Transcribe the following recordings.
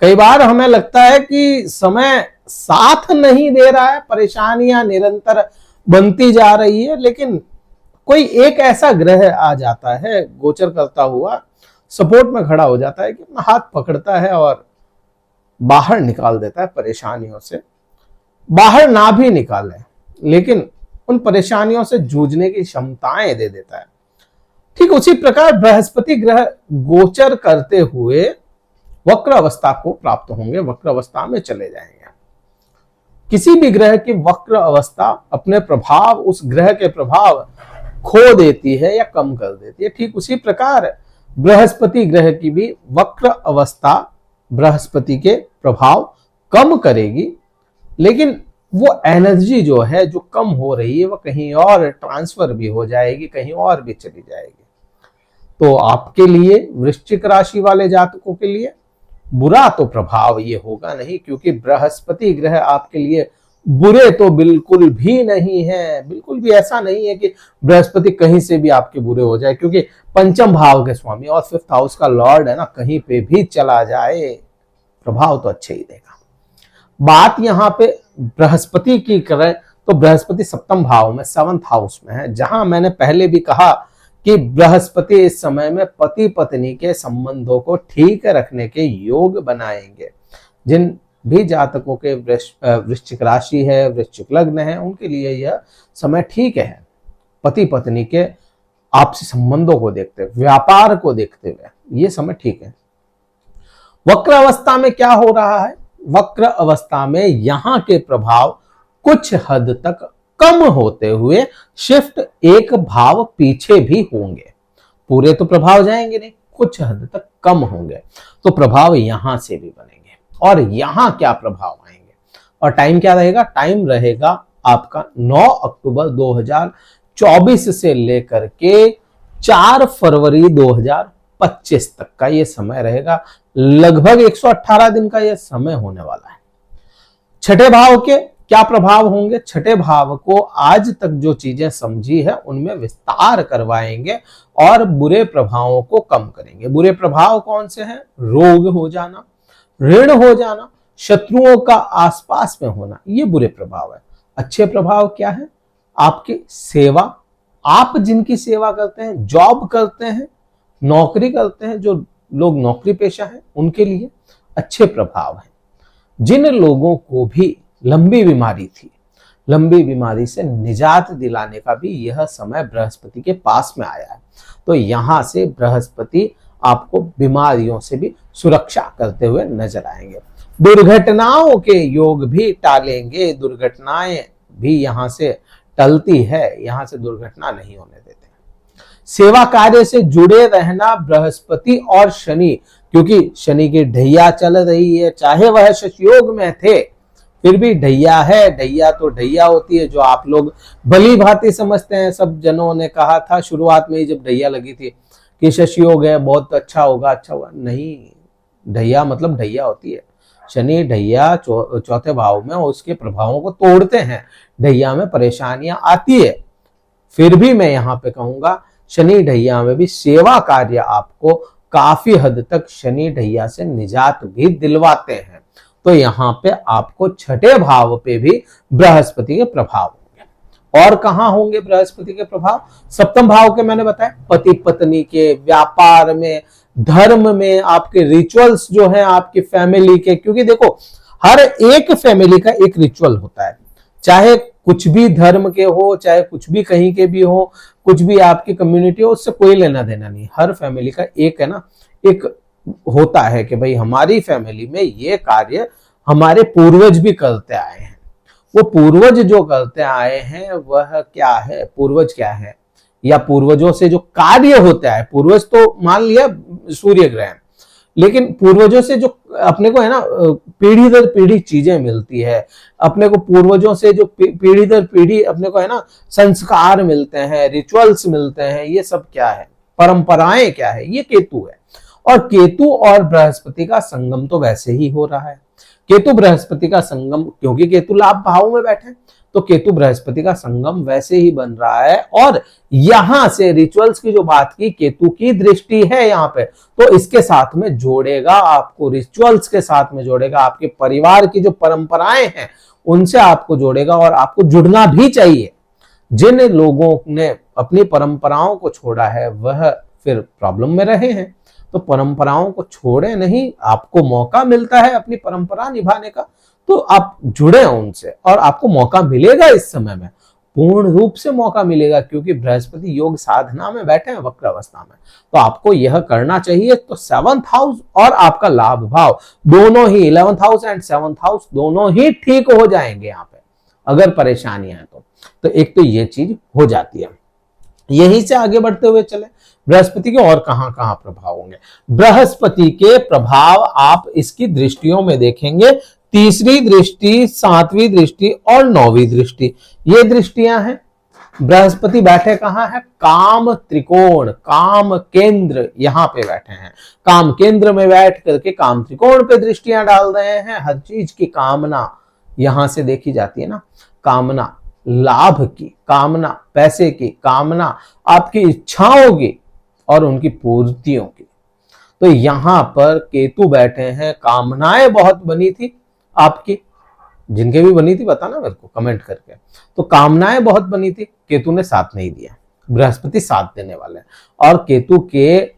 कई बार हमें लगता है कि समय साथ नहीं दे रहा है, परेशानियां निरंतर बनती जा रही है, लेकिन कोई एक ऐसा ग्रह आ जाता है गोचर करता हुआ, सपोर्ट में खड़ा हो जाता है कि अपना हाथ पकड़ता है और बाहर निकाल देता है परेशानियों से। बाहर ना भी निकाले लेकिन उन परेशानियों से जूझने की क्षमताएं दे देता है। ठीक उसी प्रकार बृहस्पति ग्रह गोचर करते हुए वक्र अवस्था को प्राप्त होंगे, वक्र अवस्था में चले जाएंगे। किसी भी ग्रह की वक्र अवस्था अपने प्रभाव, उस ग्रह के प्रभाव खो देती है या कम कर देती है। ठीक उसी प्रकार बृहस्पति ग्रह की भी वक्र अवस्था बृहस्पति के प्रभाव कम करेगी, लेकिन वो एनर्जी जो है, जो कम हो रही है, वो कहीं और ट्रांसफर भी हो जाएगी, कहीं और भी चली जाएगी। तो आपके लिए, वृश्चिक राशि वाले जातकों के लिए बुरा तो प्रभाव ये होगा नहीं, क्योंकि बृहस्पति ग्रह आपके लिए बुरे तो बिल्कुल भी नहीं है। बिल्कुल भी ऐसा नहीं है कि बृहस्पति कहीं से भी आपके बुरे हो जाए, क्योंकि पंचम भाव के स्वामी और 5th हाउस का लॉर्ड है ना, कहीं पे भी चला जाए प्रभाव तो अच्छे ही देगा। बात यहां पे बृहस्पति की करें तो बृहस्पति 7th भाव में, 7th हाउस में है, जहां मैंने पहले भी कहा कि बृहस्पति इस समय में पति पत्नी के संबंधों को ठीक रखने के योग बनाएंगे। जिन भी जातकों के वृश्चिक राशि है, वृश्चिक लग्न है, उनके लिए यह समय ठीक है। पति पत्नी के आपसी संबंधों को देखते हुए, व्यापार को देखते हुए यह समय ठीक है। वक्र अवस्था में क्या हो रहा है? वक्र अवस्था में यहां के प्रभाव कुछ हद तक कम होते हुए शिफ्ट एक भाव पीछे भी होंगे। पूरे तो प्रभाव जाएंगे नहीं, कुछ हद तक कम होंगे, तो प्रभाव यहां से भी बनेंगे। और यहां क्या प्रभाव आएंगे और टाइम क्या रहेगा? टाइम रहेगा आपका 9 अक्टूबर 2024 से लेकर के 4 फरवरी 2025 तक का ये समय रहेगा। लगभग 118 दिन का यह समय होने वाला है। छठे भाव के क्या प्रभाव होंगे? छठे भाव को आज तक जो चीजें समझी है उनमें विस्तार करवाएंगे और बुरे प्रभावों को कम करेंगे। बुरे प्रभाव कौन से हैं? रोग हो जाना, ऋण हो जाना, शत्रुओं का आसपास में होना, ये बुरे प्रभाव है। अच्छे प्रभाव क्या है? आपकी सेवा, आप जिनकी सेवा करते हैं, जॉब करते हैं, नौकरी करते हैं, जो लोग नौकरी पेशा है, उनके लिए अच्छे प्रभाव हैं। जिन लोगों को भी लंबी बीमारी थी, लंबी बीमारी से निजात दिलाने का भी यह समय बृहस्पति के पास में आया है। तो यहां से बृहस्पति आपको बीमारियों से भी सुरक्षा करते हुए नजर आएंगे। दुर्घटनाओं के योग भी टालेंगे, दुर्घटनाएं भी यहां से टलती है, यहां से दुर्घटना नहीं होने देते। सेवा कार्य से जुड़े रहना बृहस्पति और शनि, क्योंकि शनि की ढैया चल रही है, चाहे वह शशयोग में थे फिर भी ढैया है। ढैया तो ढैया होती है जो आप लोग भली भांति समझते हैं। सब जनों ने कहा था शुरुआत में ही जब ढैया लगी थी कि शशयोग है, बहुत अच्छा होगा, अच्छा होगा। नहीं, ढैया मतलब ढैया होती है। शनि ढैया चौथे भाव में उसके प्रभावों को तोड़ते हैं, ढैया में परेशानियां आती है। फिर भी मैं यहाँ पे कहूंगा शनि ढैया में भी सेवा कार्य आपको काफी हद तक शनि ढैया से निजात भी दिलवाते हैं। तो यहाँ पे आपको छठे भाव पे भी बृहस्पति के प्रभाव होंगे। और कहाँ होंगे बृहस्पति के प्रभाव? 7th भाव के मैंने बताया, पति पत्नी के, व्यापार में, धर्म में, आपके रिचुअल्स जो है आपकी फैमिली के। क्योंकि देखो हर एक फैमिली का एक रिचुअल होता है, चाहे कुछ भी धर्म के हो, चाहे कुछ भी कहीं के भी हो, कुछ भी आपकी कम्युनिटी हो, उससे कोई लेना देना नहीं। हर फैमिली का एक है ना, एक होता है कि भाई हमारी फैमिली में ये कार्य हमारे पूर्वज भी करते आए हैं। वो पूर्वज जो करते आए हैं वह क्या है? पूर्वज क्या है? या पूर्वजों से जो कार्य होता है, पूर्वज तो मान लिया सूर्य ग्रह, लेकिन पूर्वजों से जो अपने को है ना पीढ़ी दर पीढ़ी चीजें मिलती है, अपने को पूर्वजों से जो पीढ़ी दर पीढ़ी अपने को है ना संस्कार मिलते हैं, रिचुअल्स मिलते हैं, ये सब क्या है? परंपराएं क्या है? ये केतु है। और केतु और बृहस्पति का संगम तो वैसे ही हो रहा है। केतु बृहस्पति का संगम, क्योंकि केतु लाभ भाव में बैठे, तो केतु बृहस्पति का संगम वैसे ही बन रहा है। और यहां से रिचुअल्स की जो बात की, केतु की दृष्टि है यहाँ पे, तो इसके साथ में जोड़ेगा आपको, रिचुअल्स के साथ में जोड़ेगा, आपके परिवार की जो परंपराएं हैं उनसे आपको जोड़ेगा। और आपको जुड़ना भी चाहिए। जिन लोगों ने अपनी परंपराओं को छोड़ा है वह फिर प्रॉब्लम में रहे हैं, तो परंपराओं को छोड़े नहीं, आपको मौका मिलता है अपनी परंपरा निभाने का, तो आप जुड़े उनसे और आपको मौका मिलेगा। इस समय में पूर्ण रूप से मौका मिलेगा, क्योंकि बृहस्पति योग साधना में बैठे हैं वक्र अवस्था में, तो आपको यह करना चाहिए। तो 7th हाउस और आपका लाभ भाव दोनों ही, 11th house and 7th house दोनों ही ठीक हो जाएंगे यहाँ पे, अगर परेशानियां हैं तो एक तो ये चीज हो जाती है। यहीं से आगे बढ़ते हुए चले, बृहस्पति के और कहां कहां प्रभाव होंगे। बृहस्पति के प्रभाव आप इसकी दृष्टियों में देखेंगे, तीसरी दृष्टि, 7वीं दृष्टि और 9वीं दृष्टि, ये दृष्टियां हैं। बृहस्पति बैठे कहां है? काम त्रिकोण, काम केंद्र, यहां पे बैठे हैं। काम केंद्र में बैठ करके काम त्रिकोण पे दृष्टियां डाल रहे हैं। हर चीज की कामना यहां से देखी जाती है ना, कामना लाभ की, कामना पैसे की, कामना आपकी इच्छाओं की और उनकी पूर्तियों की। तो यहां पर केतु बैठे हैं, कामनाएं बहुत बनी थी आपकी, जिनके भी बनी थी बताना मेरे को कमेंट करके। तो कामनाएं बहुत बनी थी, केतु ने साथ नहीं दिया, बृहस्पति साथ देने वाले हैं। और केतु के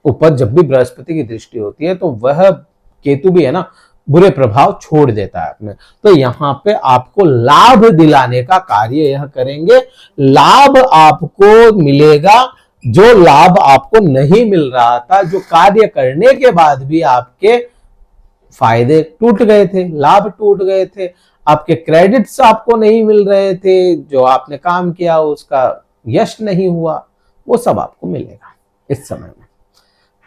ऊपर जब भी बृहस्पति की दृष्टि होती है तो वह केतु भी है ना, बुरे प्रभाव छोड़ देता है अपने। तो यहाँ पे आपको लाभ दिलाने का कार्य यह करेंगे। लाभ आपको मिलेगा, जो लाभ आपको नहीं मिल रहा था, जो कार्य करने के बाद भी आपके फायदे टूट गए थे, लाभ टूट गए थे, आपके क्रेडिट्स आपको नहीं मिल रहे थे, जो आपने काम किया उसका यश नहीं हुआ, वो सब आपको मिलेगा इस समय में।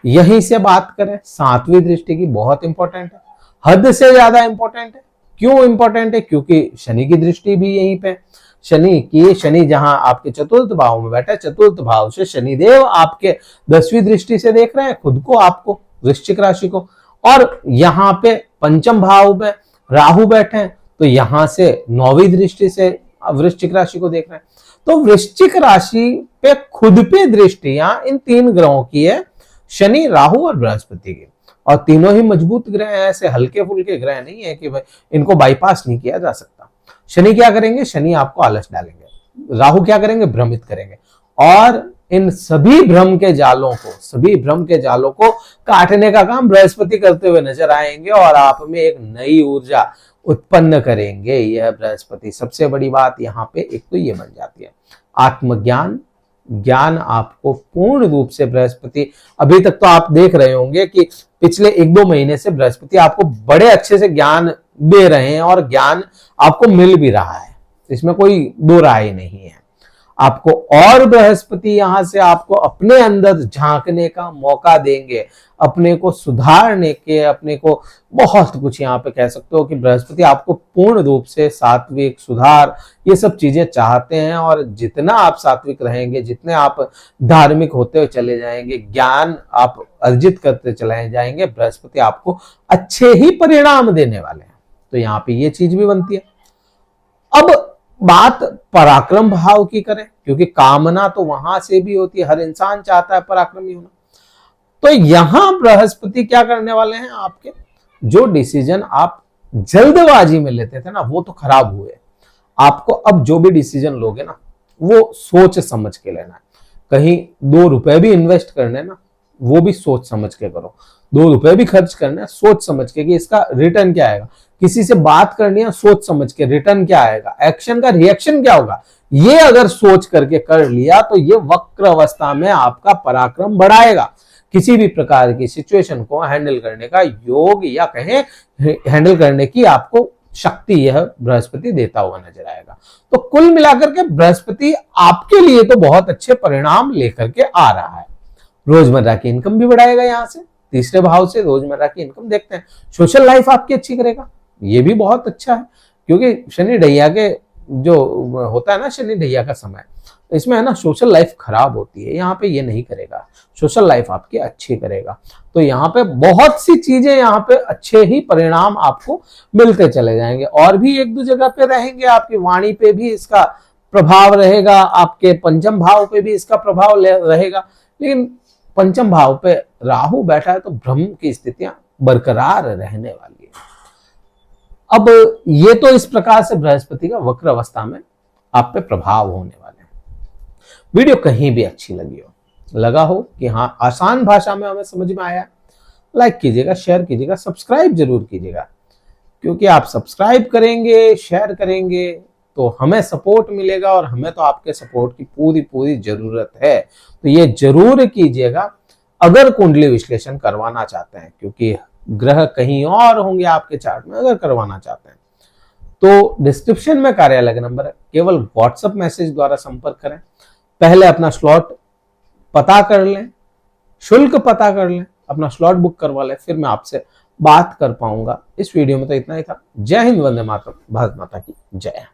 यहीं से बात करें 7वीं दृष्टि की, बहुत इंपॉर्टेंट है, हद से ज्यादा इंपॉर्टेंट है। क्यों इंपॉर्टेंट है? क्योंकि शनि की दृष्टि भी यहीं पे, शनि जहां आपके 4th भाव में बैठा है, 4th भाव से शनिदेव आपके 10वीं दृष्टि से देख रहे हैं खुद को, आपको, वृश्चिक राशि को। और यहाँ पे 5th भाव में राहु बैठे हैं, तो यहां से 9वीं दृष्टि से वृश्चिक राशि को देख रहे हैं। तो वृश्चिक राशि पे खुद पे दृष्टियां इन 3 ग्रहों की है, शनि, राहु और बृहस्पति की। और तीनों ही मजबूत ग्रह हैं, ऐसे हल्के फुल्के ग्रह नहीं है कि भाई इनको बाईपास नहीं किया जा सकता। शनि क्या करेंगे? शनि आपको आलस डालेंगे। राहु क्या करेंगे? भ्रमित करेंगे। और इन सभी भ्रम के जालों को काटने का काम बृहस्पति करते हुए नजर आएंगे और आप में एक नई ऊर्जा उत्पन्न करेंगे यह बृहस्पति। सबसे बड़ी बात यहाँ पे एक तो ये बन जाती है, आत्मज्ञान, ज्ञान आपको पूर्ण रूप से बृहस्पति, अभी तक तो आप देख रहे होंगे कि पिछले 1-2 महीने से बृहस्पति आपको बड़े अच्छे से ज्ञान दे रहे हैं और ज्ञान आपको मिल भी रहा है, इसमें कोई दो राय नहीं है। आपको और बृहस्पति यहां से आपको अपने अंदर झांकने का मौका देंगे, अपने को सुधारने के, अपने को बहुत कुछ यहाँ पे कह सकते हो कि बृहस्पति आपको पूर्ण रूप से सात्विक, सुधार, ये सब चीजें चाहते हैं। और जितना आप सात्विक रहेंगे, जितने आप धार्मिक होते हुए चले जाएंगे, ज्ञान आप अर्जित करते चले जाएंगे, बृहस्पति आपको अच्छे ही परिणाम देने वाले हैं। तो यहाँ पे ये चीज भी बनती है। अब बात पराक्रम भाव की करें, क्योंकि कामना तो वहां से भी होती है, हर इंसान चाहता है पराक्रमी होना। तो यहां बृहस्पति क्या करने वाले हैं, आपके जो डिसीजन आप जल्दबाजी में लेते थे ना, वो तो खराब हुए। आपको अब जो भी डिसीजन लोगे ना, वो सोच समझ के लेना है। कहीं 2 रुपए भी इन्वेस्ट करने ना, वो भी सोच समझ के करो। 2 रुपए भी खर्च करना है, सोच समझ के कि इसका रिटर्न क्या आएगा। किसी से बात करनी है, सोच समझ के रिटर्न क्या आएगा, एक्शन का रिएक्शन क्या होगा, ये अगर सोच करके कर लिया तो ये वक्र अवस्था में आपका पराक्रम बढ़ाएगा। किसी भी प्रकार की सिचुएशन को हैंडल करने का योग, या कहें हैंडल करने की आपको शक्ति यह बृहस्पति देता हुआ नजर आएगा। तो कुल मिलाकर के बृहस्पति आपके लिए तो बहुत अच्छे परिणाम लेकर के आ रहा है। रोजमर्रा की इनकम भी बढ़ाएगा, यहां से 3रे भाव से रोजमर्रा की इनकम देखते हैं। सोशल लाइफ आपकी अच्छी करेगा, ये भी बहुत अच्छा है, क्योंकि शनि ढैया के जो होता है ना, शनि ढैया का समय, इसमें है ना सोशल लाइफ खराब होती है, यहाँ पे ये नहीं करेगा, सोशल लाइफ आपकी अच्छी करेगा। तो यहाँ पे बहुत सी चीजें, यहाँ पे अच्छे ही परिणाम आपको मिलते चले जाएंगे। और भी एक दो जगह पे रहेंगे, आपकी वाणी पे भी इसका प्रभाव रहेगा, आपके पंचम भाव पे भी इसका प्रभाव रहेगा। लेकिन पंचम भाव पे राहु बैठा है तो भ्रम की स्थितियां बरकरार रहने वाली है। अब ये तो इस प्रकार से बृहस्पति का वक्र अवस्था में आप पे प्रभाव होने वाले हैं। वीडियो कहीं भी अच्छी लगी हो, लगा हो कि हाँ आसान भाषा में हमें समझ में आया, लाइक कीजिएगा, शेयर कीजिएगा, सब्सक्राइब जरूर कीजिएगा, क्योंकि आप सब्सक्राइब करेंगे, शेयर करेंगे तो हमें सपोर्ट मिलेगा, और हमें तो आपके सपोर्ट की पूरी पूरी जरूरत है। तो ये जरूर कीजिएगा अगर कुंडली विश्लेषण करवाना चाहते हैं, क्योंकि ग्रह कहीं और होंगे आपके चार्ट में। अगर करवाना चाहते हैं तो डिस्क्रिप्शन में कार्यालय का नंबर है, केवल व्हाट्सएप मैसेज द्वारा संपर्क करें। पहले अपना स्लॉट पता कर लें, शुल्क पता कर लें, अपना स्लॉट बुक करवा लें, फिर मैं आपसे बात कर पाऊंगा। इस वीडियो में तो इतना ही था। जय हिंद, वंदे मातरम, भारत माता की जय।